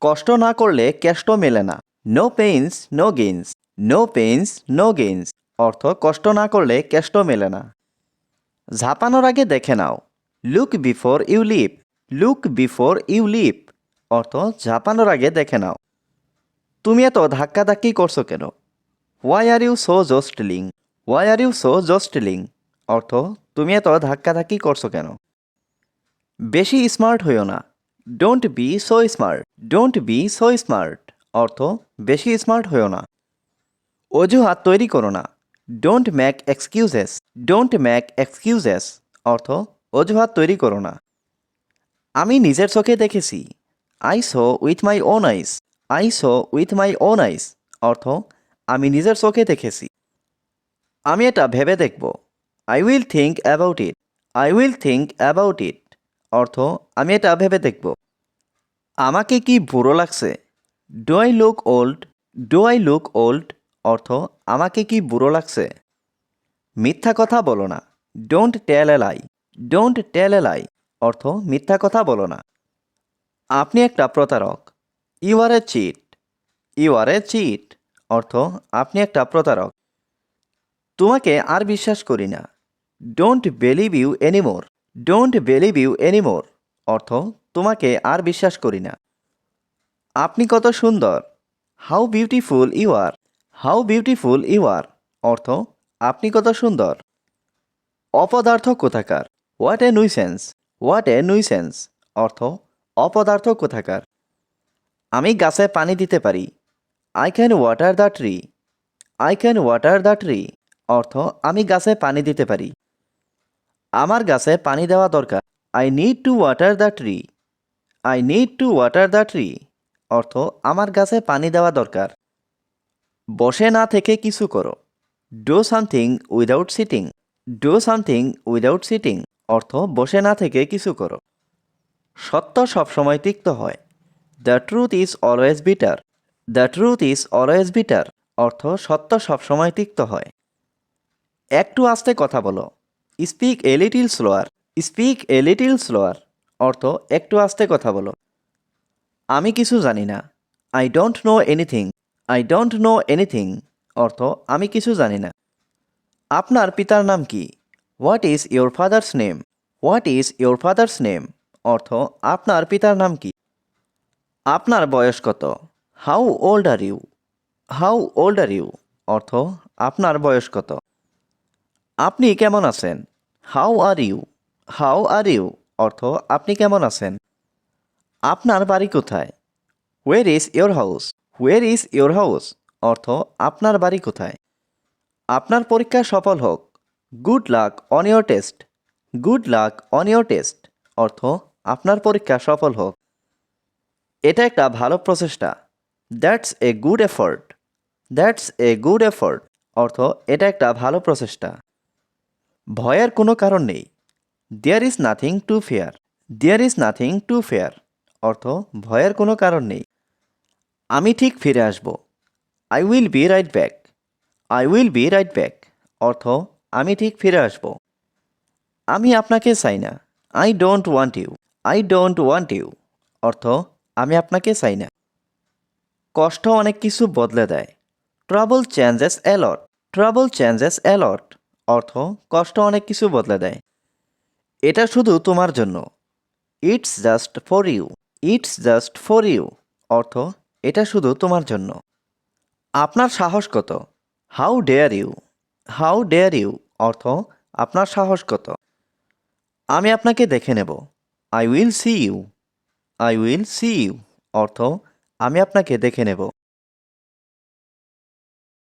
কষ্ট না করলে কেষ্ট মেলে না। No pains no gains. No pains no gains অর্থ কষ্ট না করলে কেষ্ট মেলে না। ঝাঁপানোর আগে দেখে নাও। Look before you leap. Look before you leap অর্থ ঝাঁপানোর আগে দেখে নাও। তুমি এত ধাক্কাধাক্কি করছো কেন? Why are you so jostling. Why are you so jostling অর্থ তুমি এত ধাক্কাধাক্কি করছো কেন? বেশি স্মার্ট হইও না। Don't be so smart. Don't be so smart অর্থ বেশি স্মার্ট হইও না। অজুহাত তৈরি করো না। Don't make excuses. Don't make excuses অর্থ অজুহাত তৈরি করো না। আমি নিজের চোখে দেখেছি। I so with my own ice. I so with my own আইস অর্থ আমি নিজের চোখে দেখেছি। আমি এটা ভেবে দেখব। I will think about it. I will think about it অর্থ আমি এটা ভেবে দেখব। আমাকে কি বুড়ো লাগছে? Do I look old. Do I look old অর্থ আমাকে কি বুড়ো লাগছে? মিথ্যা কথা বলো না। Don't tell A lie. Don't tell এ লাই অর্থ মিথ্যা কথা বলো না। আপনি একটা প্রতারক। You are a cheat. You are a cheat অর্থ আপনি একটা প্রতারক। তোমাকে আর বিশ্বাস করি না। Don't believe you anymore. Don't believe you anymore অর্থ তোমাকে আর বিশ্বাস করি না। আপনি কত সুন্দর। How beautiful you are. How beautiful you are অর্থ আপনি কত সুন্দর। অপদার্থ কোথাকার। What a nuisance. What a nuisance অর্থ অপদার্থ কোথাকার। আমি গাছে পানি দিতে পারি। I can water the tree. I can water the tree অর্থ আমি গাছে পানি দিতে পারি। আমার গাছে পানি দেওয়া দরকার। I need to water the tree. I need to water the tree অর্থ আমার গাছে পানি দেওয়া দরকার। বসে না থেকে কিছু করো। Do something without sitting. Do something without sitting অর্থ বসে না থেকে কিছু করো। সত্য সবসময় তিক্ত হয়। The truth is always bitter. The truth is always bitter অর্থ সত্য সবসময় তিক্ত হয়। একটু আস্তে কথা বলো। Speak a little slower. Speak a little slower অর্থ একটু আস্তে কথা বলো। আমি কিছু জানি না। I don't know anything. I don't know anything অর্থ আমি কিছু জানি না। আপনার পিতার নাম কি? What is your father's name. What is your father's name অর্থ আপনার পিতার নাম কি? আপনার বয়স কত? How old are you. How old are you অর্থ আপনার বয়স কত? আপনি কেমন আছেন? How are you. How are you অর্থ আপনি কেমন আছেন? আপনার বাড়ি কোথায়? Where is your house. Where is your house অর্থ আপনার বাড়ি কোথায়? আপনার পরীক্ষা সফল হোক। Good luck on your test. Good luck on your test অর্থ আপনার পরীক্ষা সফল হোক। এটা একটা ভালো প্রচেষ্টা। That's a good effort. That's a good effort অর্থ এটা একটা ভালো প্রচেষ্টা। ভয়ের কোনো কারণ নেই। There is nothing to fear. There is nothing to fear অর্থ ভয়ের কোনো কারণ নেই। আমি ঠিক ফিরে আসব। I will be right back. I will be right back অর্থ আমি ঠিক ফিরে আসব। আমি আপনাকে চাই না। I don't want you. I don't want you অর্থ আমি আপনাকে চাই না। কষ্ট অনেক কিছু বদলে দেয়। ট্রাবল চেঞ্জেস এ লট। ট্রাবল চেঞ্জেস এ লট অর্থ কষ্ট অনেক কিছু বদলে দেয়। এটা শুধু তোমার জন্য। It's just for you. It's just for you অর্থ এটা শুধু তোমার জন্য। আপনার সাহস কত? How dare you. How dare you অর্থ আপনার সাহস কত? আমি আপনাকে দেখে নেব। I will see you. I will see you অর্থ আমি আপনাকে দেখে নেব।